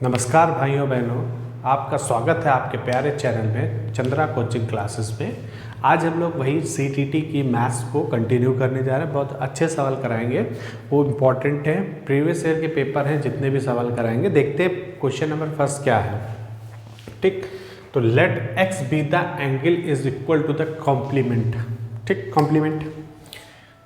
नमस्कार भाइयों बहनों, आपका स्वागत है आपके प्यारे चैनल में चंद्रा कोचिंग क्लासेस में। आज हम लोग वही सीटीटी की मैथ्स को कंटिन्यू करने जा रहे हैं। बहुत अच्छे सवाल कराएंगे, वो इम्पॉर्टेंट है, प्रीवियस ईयर के पेपर हैं, जितने भी सवाल कराएंगे। देखते हैं क्वेश्चन नंबर फर्स्ट क्या है। ठीक, तो let X be the angle is equal to the complement. ठीक,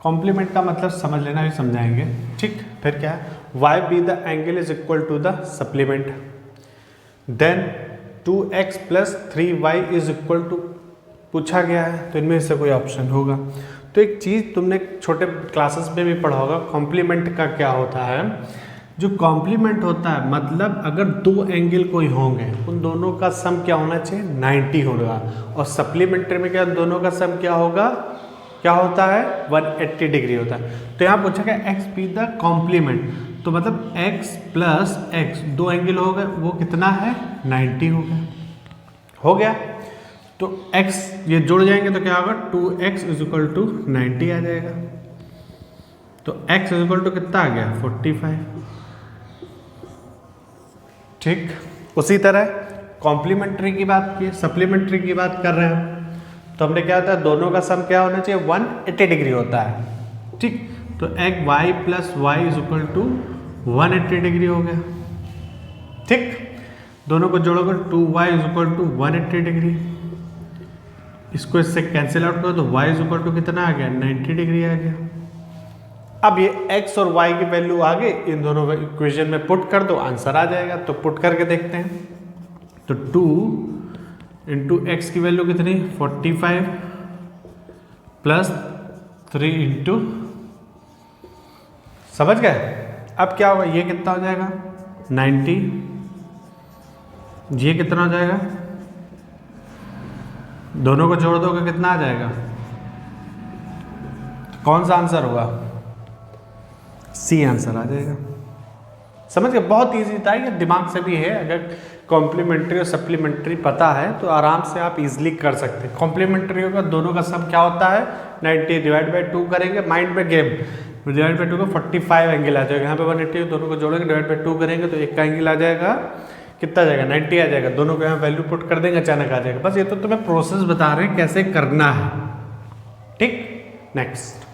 कॉम्प्लीमेंट का मतलब समझ लेना, भी समझाएंगे। ठीक, फिर क्या है, y be the angle is equal to the supplement, then 2x plus 3y is equal to पूछा गया है, तो इनमें से कोई ऑप्शन होगा। तो एक चीज़ तुमने छोटे क्लासेस में भी पढ़ा होगा, कॉम्प्लीमेंट का क्या होता है। जो कॉम्प्लीमेंट होता है मतलब अगर दो एंगल कोई होंगे, उन दोनों का सम क्या होना चाहिए, 90 होगा। और सप्लीमेंट्री में क्या दोनों का सम क्या होगा, क्या होता है, 180 डिग्री होता है। तो यहाँ पूछा गया एक्स बी द कॉम्प्लीमेंट, तो मतलब x प्लस एक्स दो एंगल हो गए, वो कितना है, 90 हो गया। तो x ये जुड़ जाएंगे तो क्या होगा, 2x इज इक्वल टू 90 आ जाएगा। तो x इज इक्वल टू कितना आ गया, 45। ठीक, उसी तरह कॉम्प्लीमेंट्री की बात की, सप्लीमेंट्री की बात कर रहे हैं, तो हमने क्या होता है, दोनों का सम क्या होना चाहिए, 180 डिग्री होता है। ठीक, तो एक y plus y is equal to 180 degree हो गया। ठीक, दोनों को जोड़ोगे 2y is equal to 180 degree. इसको इससे कैंसिल आउट करो तो y इज इक्वल टू कितना आ गया, 90 डिग्री आ गया। अब ये x और y की वैल्यू आ गई, इन दोनों इक्वेशन में पुट कर दो, आंसर आ जाएगा। तो पुट करके देखते हैं, तो 2 इंटू एक्स की वैल्यू कितनी, 45 प्लस 3 इंटू, समझ गए। अब क्या होगा, ये कितना हो जाएगा, 90, ये कितना हो जाएगा, दोनों को जोड़ दोगे कितना आ जाएगा, कौन सा आंसर होगा, सी आंसर आ जाएगा। समझ गए, बहुत इजी था, ये दिमाग से भी है। अगर कॉम्प्लीमेंट्री और सप्लीमेंट्री पता है तो आराम से आप इजीली कर सकते हैं। कॉम्प्लीमेंट्री होगा, दोनों का सम क्या होता है, 90 डिवाइड बाई 2 करेंगे, माइंड में गेम, डिवाइड बाई 2 का 45 एंगल आ जाएगा। यहाँ पे 180, दोनों को जोड़ेंगे, डिवाइड बाई 2 करेंगे तो एक का एंगल आ जाएगा, कितना आ जाएगा, 90 आ जाएगा। दोनों को यहाँ वैल्यू पुट कर देंगे, अचानक आ जाएगा। बस ये तो तुम्हें प्रोसेस बता रहे हैं कैसे करना है। ठीक, नेक्स्ट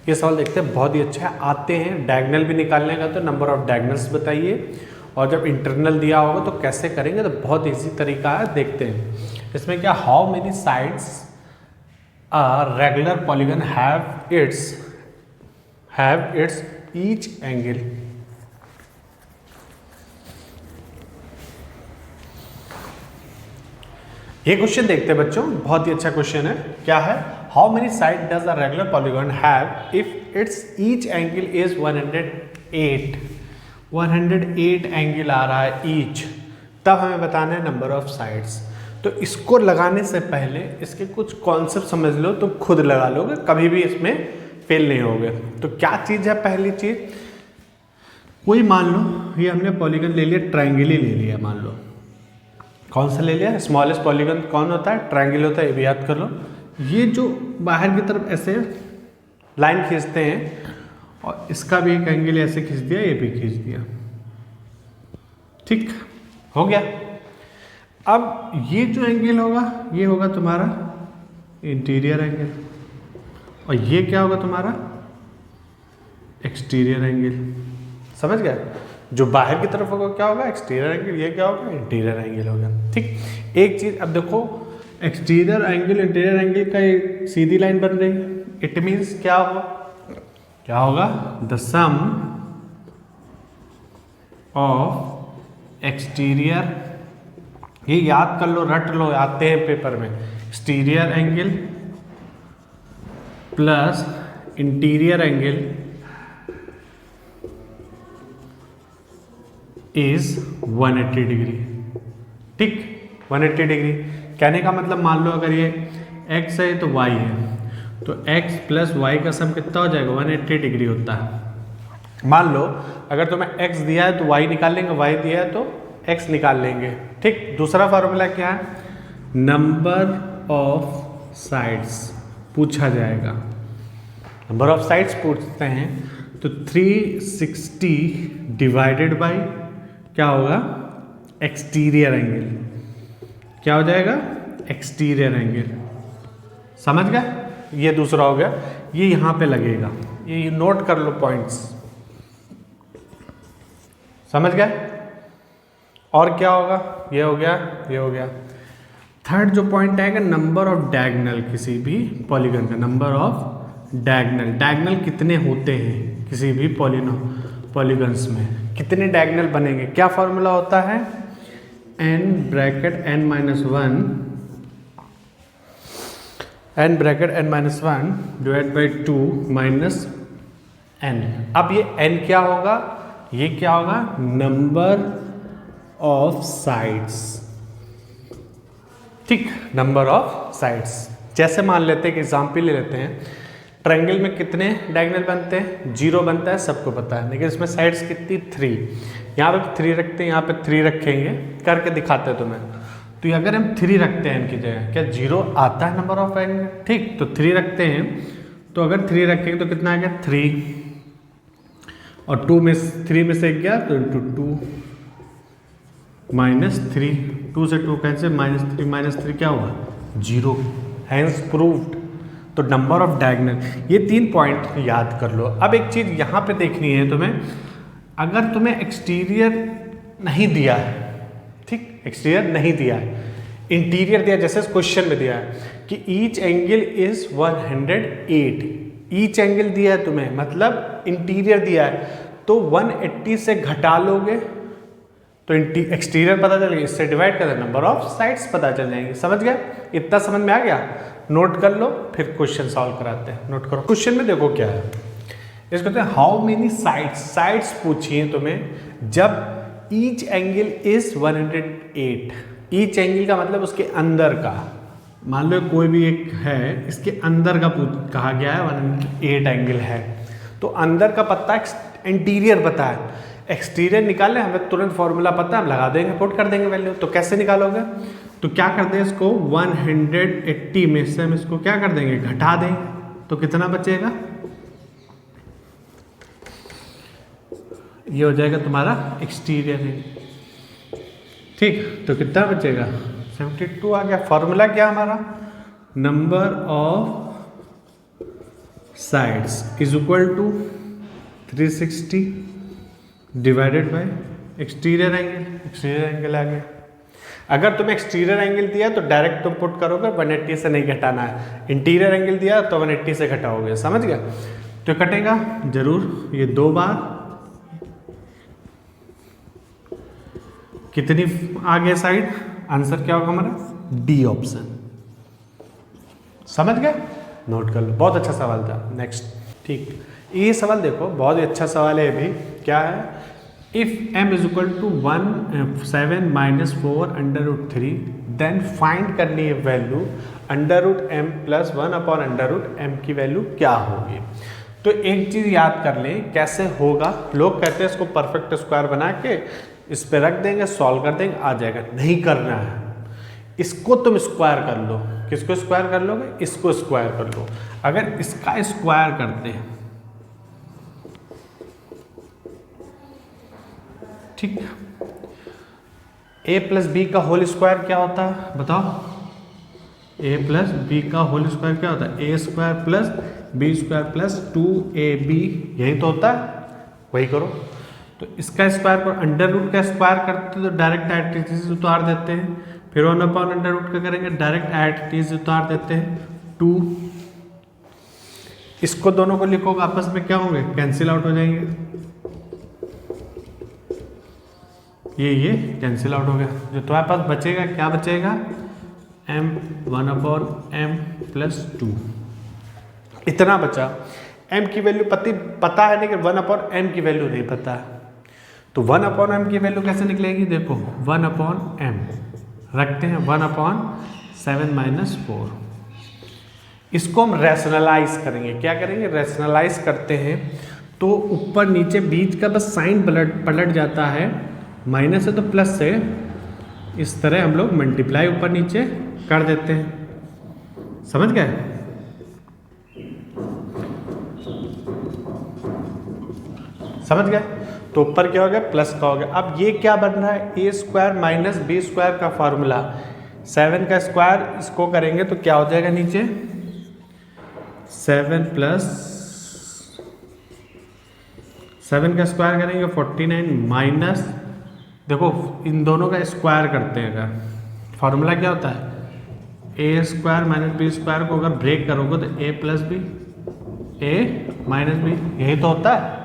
ये सवाल देखते हैं, बहुत ही अच्छा है। आते हैं डायगोनल भी निकालने का, तो नंबर ऑफ डायगोनल्स बताइए, और जब इंटरनल दिया होगा तो कैसे करेंगे, तो बहुत इजी तरीका है, देखते हैं। इसमें क्या, how many sides a regular polygon have it's each angle. ये क्वेश्चन देखते हैं बच्चों, बहुत ही अच्छा क्वेश्चन है। क्या है, how many side does a regular polygon have if its each angle is 108 angle आ रहा है ईच, तब हमें बताना है नंबर ऑफ साइड्स। तो इसको लगाने से पहले इसके कुछ कॉन्सेप्ट समझ लो, तो खुद लगा लोगे, कभी भी इसमें फेल नहीं होगे। तो क्या चीज़ है, पहली चीज़, कोई मान लो ये हमने पॉलीगन ले लिया, ट्रायंगल ही ले लिया, मान लो, कौन सा ले लिया, स्मॉलेस्ट पॉलीगन कौन होता है, ट्रायंगल होता है, ये भी याद कर लो। ये जो बाहर की तरफ ऐसे लाइन खींचते हैं, और इसका भी एक एंगल ऐसे खींच दिया, ये भी खींच दिया। ठीक, हो गया। अब ये जो एंगल होगा, ये होगा तुम्हारा इंटीरियर एंगल, और ये क्या होगा तुम्हारा एक्सटीरियर एंगल। समझ गया, जो बाहर की तरफ होगा क्या होगा, एक्सटीरियर एंगल, ये क्या होगा, इंटीरियर एंगल होगा। ठीक, एक चीज अब देखो, एक्सटीरियर एंगल इंटीरियर एंगल का एक सीधी लाइन बन रही है, इट मीन्स क्या होगा, द सम ऑफ एक्सटीरियर, ये याद कर लो, रट लो, आते हैं पेपर में, exterior angle plus interior angle is 180 degree. ठीक, 180 डिग्री कहने का मतलब, मान लो अगर ये x है तो y है, तो x प्लस वाई का सम कितना हो जाएगा, 180 डिग्री होता है। मान लो अगर तुम्हें x दिया है तो y निकाल लेंगे, y दिया है तो x निकाल लेंगे। ठीक, दूसरा फार्मूला क्या है, नंबर ऑफ साइड्स पूछा जाएगा, नंबर ऑफ साइड्स पूछते हैं, तो 360 डिवाइडेड बाई क्या होगा, एक्सटीरियर एंगल। क्या हो जाएगा, एक्सटीरियर एंगल। समझ गए, ये दूसरा हो गया, ये यहां पे लगेगा, ये नोट कर लो पॉइंट्स। समझ गए। और क्या होगा, ये हो गया, ये हो गया। थर्ड जो पॉइंट आएगा, नंबर ऑफ डायगोनल, किसी भी पॉलीगन का नंबर ऑफ डायगोनल। डायगोनल कितने होते हैं किसी भी पॉलीगन्स में, कितने डायगोनल बनेंगे। क्या फॉर्मूला होता है, n bracket n minus one, n bracket n minus one divide by 2 minus n। अब ये n क्या होगा, ये क्या होगा, नंबर ऑफ साइड्स। ठीक, नंबर ऑफ साइड्स। जैसे मान लेते हैं कि एग्जाम्पल ले लेते हैं, ट्रायंगल में कितने डायगोनल बनते हैं, 0 बनता है, सबको पता है, लेकिन इसमें साइड्स कितनी, 3। यहाँ पे 3 रखते हैं, यहाँ पे 3 रखेंगे, करके दिखाते हैं तुम्हें। तो अगर हम 3 रखते हैं इनकी जगह, क्या 0 आता है नंबर ऑफ एंगल, ठीक, तो 3 रखते हैं, तो अगर 3 रखेंगे तो कितना आएगा, 3, और 2 में 3 में से गया तो इंटू 2 -3, 2 से 2 कैंसिल, -3 क्या हुआ, 0, हैंस प्रूव्ड। तो नंबर ऑफ डायगोनल, ये 3 पॉइंट याद कर लो। अब एक चीज यहां पे देखनी है तुम्हें, अगर तुम्हें एक्सटीरियर नहीं दिया है, ठीक, एक्सटीरियर नहीं दिया है, इंटीरियर दिया, जैसे क्वेश्चन में दिया है कि each angle is 108, each angle दिया है तुम्हें, मतलब इंटीरियर दिया है, तो 180 से घटा लोगे तो एक्सटीरियर पता चलेगा, इससे डिवाइड कर दो, नंबर ऑफ साइड्स पता चल जाएंगे। समझ गया, इतना समझ में आ गया। नोट कर लो, फिर क्वेश्चन सॉल्व कराते हैं। नोट करो, क्वेश्चन में देखो क्या है, इसको कहते हैं हाउ मेनी साइड्स, साइड्स पूछिए तुम्हें जब each angle is 108। Each angle का मतलब उसके अंदर का, मान लो कोई भी एक है, इसके अंदर का कहा गया है 108 एंगल है, तो अंदर का पता है, इंटीरियर पता है, एक्सटीरियर निकालने हमें तुरंत फॉर्मूला पता है, हम लगा देंगे, पुट कर देंगे वैल्यू। तो कैसे निकालोगे, तो क्या कर दें, इसको 180 में से हम इसको क्या कर देंगे, घटा देंगे, तो कितना बचेगा, ये हो जाएगा तुम्हारा एक्सटीरियर है, ठीक। तो कितना बचेगा, 72 आ गया। फॉर्मूला क्या हमारा, number of sides is equal to 360 divided by exterior angle. Exterior angle आ गया। अगर तुम्हें एक्सटीरियर एंगल दिया तो डायरेक्ट तुम पुट करोगे, 180 से नहीं घटाना है। इंटीरियर एंगल दिया तो 180 से घटाओगे। समझ गया, तो कटेगा जरूर ये 2 बार। कितनी आगे साइड, आंसर क्या होगा हमारा, डी ऑप्शन। समझ गए, नोट कर लो, बहुत अच्छा सवाल था। नेक्स्ट, ठीक, ये सवाल देखो, बहुत ही अच्छा सवाल है ये भी। क्या है, if m is equal to 7 minus 4 √3, then find करनी है वैल्यू √m प्लस 1/√m की वैल्यू क्या होगी। तो एक चीज याद कर लें कैसे होगा। लोग कहते हैं इसको परफेक्ट स्क्वायर बना के इस पे रख देंगे, सॉल्व कर देंगे, आ जाएगा। नहीं करना है, इसको तुम स्क्वायर कर लो। किसको स्क्वायर कर लोगे, इसको स्क्वायर कर लो। अगर इसका स्क्वायर करते हैं, ठीक, a प्लस बी का होल स्क्वायर क्या होता है बताओ, a प्लस बी का होल स्क्वायर क्या होता है, a square plus b square plus 2ab, यही तो होता है, वही करो। तो इसका स्क्वायर पर अंडर रूट का स्क्वायर करते तो डायरेक्ट एट इज उतार देते हैं, फिर 1/√रूट का करेंगे, डायरेक्ट एट इज उतार देते हैं 2। इसको दोनों को लिखोगे आपस में क्या होंगे, कैंसिल आउट हो जाएंगे। ये कैंसिल आउट हो गया। जो तुम्हारे पास बचेगा क्या बचेगा, m 1/m प्लस 2, इतना बचा। m की वैल्यू पता है, लेकिन 1/m की वैल्यू नहीं पता है। तो 1/m की वैल्यू कैसे निकलेगी, देखो 1/m रखते हैं, 1/7 माइनस 4। इसको हम रैशनलाइज करेंगे। क्या करेंगे, रैशनलाइज करते हैं तो ऊपर नीचे बीच का बस साइन पलट जाता है, माइनस है तो प्लस से इस तरह हम लोग मल्टीप्लाई ऊपर नीचे कर देते हैं। समझ गए, समझ गए। तो ऊपर क्या हो गया, प्लस का हो गया। अब ये क्या बन रहा है, ए स्क्वायर माइनस बी स्क्वायर का फार्मूला। 7 का स्क्वायर इसको करेंगे तो क्या हो जाएगा नीचे, 7 का स्क्वायर करेंगे 49 माइनस, देखो इन दोनों का स्क्वायर करते हैं अगर, फार्मूला क्या होता है, ए स्क्वायर माइनस बी स्क्वायर को अगर ब्रेक करोगे तो ए प्लस बी, ए माइनस बी, यही तो होता है।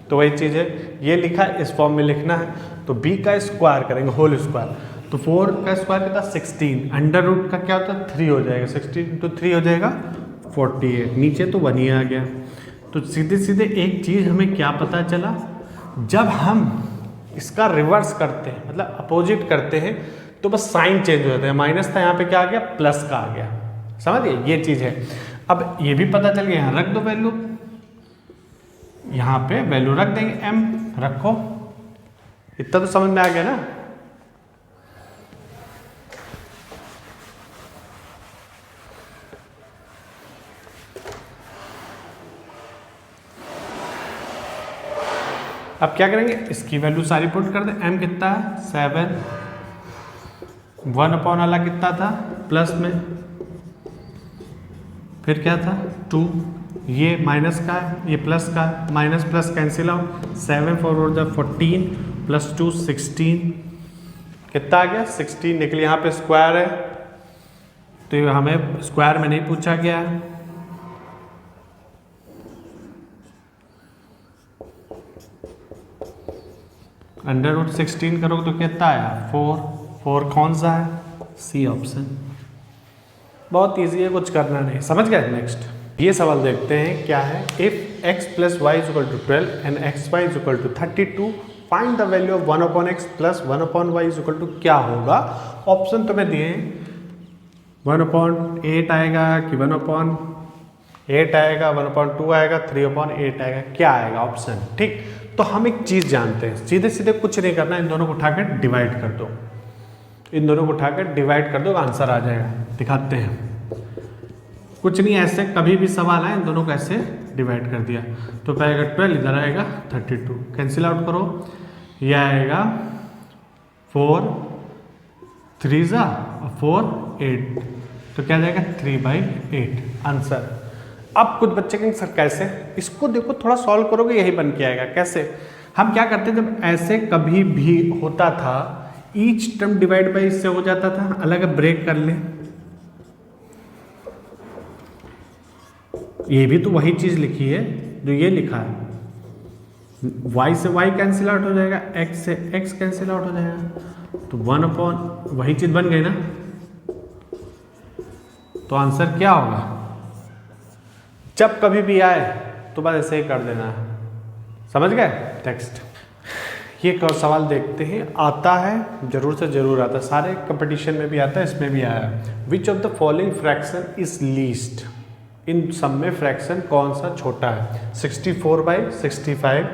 तो वही चीज़ है, ये लिखा है, इस फॉर्म में लिखना है। तो b का स्क्वायर करेंगे होल स्क्वायर, तो 4 का स्क्वायर कितना 16, अंडर रूट का क्या होता है 3 हो जाएगा, 16 इंटू 3 हो जाएगा 48, नीचे तो 1 ही आ गया। तो सीधे सीधे एक चीज़ हमें क्या पता चला, जब हम इसका रिवर्स करते हैं मतलब अपोजिट करते हैं तो बस साइन चेंज हो जाता है, माइनस था यहाँ पे क्या आ गया, प्लस का आ गया। समझिए ये चीज़ है। अब ये भी पता चल गया, यहाँ रख दो वैल्यू, यहाँ पे वैल्यू रख देंगे, m रखो, इतना तो समझ में आ गया ना। अब क्या करेंगे, इसकी वैल्यू सारी पुट कर दें, m कितना है 7, 1 अपॉन वाला कितना था प्लस में, फिर क्या था 2, ये माइनस का है ये प्लस का, minus plus cancel out, 7 4 14 plus 2 16, कितना आ गया 16 निकली। यहाँ पे स्क्वायर है तो ये हमें स्क्वायर में नहीं पूछा गया है। अंडर रूट 16 करोगे तो कितना आया 4, 4 कौन सा है, सी ऑप्शन। बहुत इजी है, कुछ करना नहीं, समझ गए। नेक्स्ट ये सवाल देखते हैं क्या है, if x plus y is equal to 12 and x y is equal to 32 find the value of 1 upon x plus 1 upon y is equal to क्या होगा। ऑप्शन तुम्हें दिए 1 अपॉन 8 आएगा कि 1 अपॉन 8 आएगा, 1 अपॉन 2 आएगा, 3 अपॉन 8 आएगा, क्या आएगा ऑप्शन। ठीक, तो हम एक चीज़ जानते हैं, सीधे सीधे कुछ नहीं करना, इन दोनों को उठाकर डिवाइड कर दो, इन दोनों को उठाकर डिवाइड कर दो, आंसर आ जाएगा। दिखाते हैं, कुछ नहीं, ऐसे कभी भी सवाल आए इन दोनों को ऐसे डिवाइड कर दिया तो पाएगा 12, इधर आएगा 32, कैंसिल आउट करो, यह आएगा 4 3 और 4 8, तो क्या जाएगा 3/8 आंसर। अब कुछ बच्चे कहेंगे सर कैसे, इसको देखो थोड़ा सॉल्व करोगे यही बन के आएगा। कैसे, हम क्या करते हैं, जब ऐसे कभी भी होता था ईच टर्म डिवाइड बाई इससे हो जाता था, अलग ब्रेक कर ले, ये भी तो वही चीज लिखी है जो ये लिखा है, y से y कैंसिल आउट हो जाएगा, x से x कैंसिल आउट हो जाएगा, तो 1 अपॉन वही चीज बन गई ना, तो आंसर क्या होगा। जब कभी भी आए तो बस ऐसे ही कर देना है, समझ गए। टेक्स्ट ये एक और सवाल देखते हैं, आता है जरूर से जरूर आता है, सारे कंपटीशन में भी आता है, इसमें भी आया है। Which of the following fraction is least, इन सब में फ्रैक्शन कौन सा छोटा है। 64/65,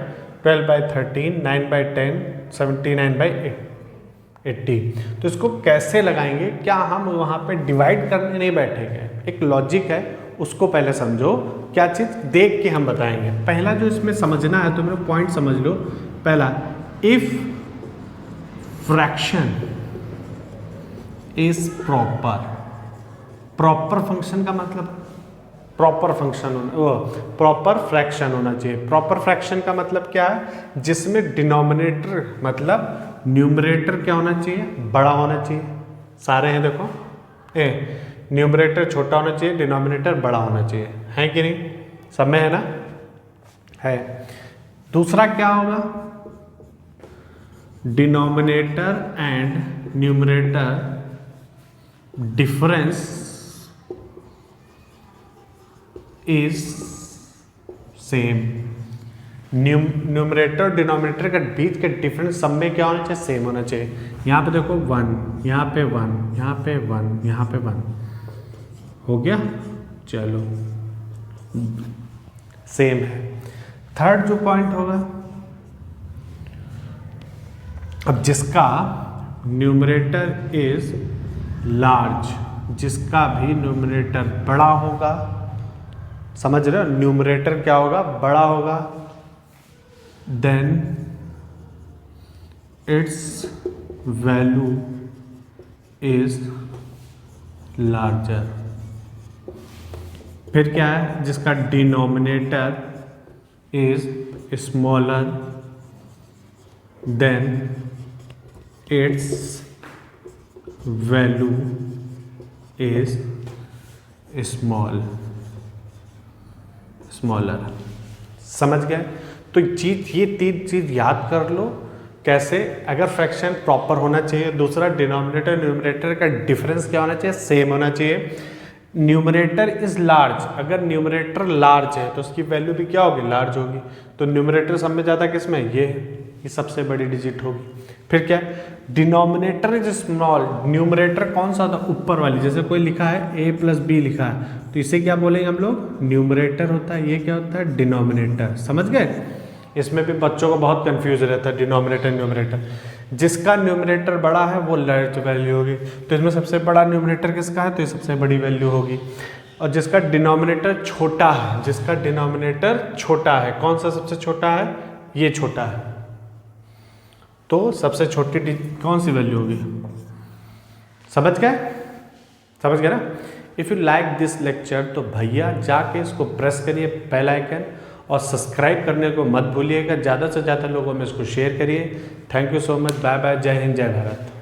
12/13, 9/10, 79/80। तो इसको कैसे लगाएंगे, क्या हम वहाँ पे डिवाइड करने नहीं बैठेंगे, एक लॉजिक है उसको पहले समझो, क्या चीज़ देख के हम बताएंगे। पहला जो इसमें समझना है तो मेरे पॉइंट समझ लो। पहला, if fraction is proper, proper function का मतलब प्रॉपर फंक्शन होना, प्रॉपर फ्रैक्शन होना चाहिए। प्रॉपर फ्रैक्शन का मतलब क्या है, जिसमें डिनोमिनेटर मतलब न्यूमरेटर क्या होना चाहिए, बड़ा होना चाहिए। सारे हैं देखो, न्यूमरेटर छोटा होना चाहिए, डिनोमिनेटर बड़ा होना चाहिए, है कि नहीं, सब में है ना, है। दूसरा क्या होगा, denominator and numerator difference is same. Numerator denominator के बीच के डिफरेंस सब में क्या होना चाहिए, सेम होना चाहिए। यहाँ पे देखो 1, यहाँ पे 1, यहाँ पे 1, यहाँ पे 1 हो गया, चलो सेम है। थर्ड जो पॉइंट होगा, अब जिसका न्यूमरेटर इज लार्ज, जिसका भी न्यूमरेटर बड़ा होगा, समझ रहे हो, न्यूमरेटर क्या होगा, बड़ा होगा, then its value is larger। फिर क्या है, जिसका denominator is smaller then its value is smaller. समझ गए? तो ये तीन चीज याद कर लो। कैसे? अगर फ्रैक्शन प्रॉपर होना चाहिए, दूसरा डिनोमिनेटर न्यूमरेटर का डिफरेंस क्या होना चाहिए, सेम होना चाहिए। न्यूमरेटर इज लार्ज, अगर न्यूमरेटर लार्ज है तो उसकी वैल्यू भी क्या होगी, लार्ज होगी। तो न्यूमरेटर सब में ज़्यादा किस में, ये सबसे बड़ी डिजिट होगी। फिर क्या, डिनोमिनेटर इज स्मॉल, न्यूमरेटर कौन सा था, ऊपर वाली। जैसे कोई लिखा है a + b लिखा है तो इसे क्या बोलेंगे हम लोग, न्यूमरेटर होता है। ये क्या होता है, डिनोमिनेटर। समझ गए? इसमें भी बच्चों को बहुत कंफ्यूज रहता है डिनोमिनेटर न्यूमरेटर। जिसका न्यूमरेटर बड़ा है वो लार्ज वैल्यू होगी, तो इसमें सबसे बड़ा न्यूमरेटर किसका है, तो ये सबसे बड़ी वैल्यू होगी। और जिसका डिनोमिनेटर छोटा है, जिसका डिनोमिनेटर छोटा है, कौन सा सबसे छोटा है, ये छोटा है, तो सबसे छोटी कौन सी वैल्यू होगी। समझ गए? समझ गए ना? If you like this lecture तो भैया जाके इसको प्रेस करिए बेल आइकन, और सब्सक्राइब करने को मत भूलिएगा। ज़्यादा से ज़्यादा लोगों में इसको शेयर करिए। Thank you so much. Bye bye. जय हिंद, जय भारत।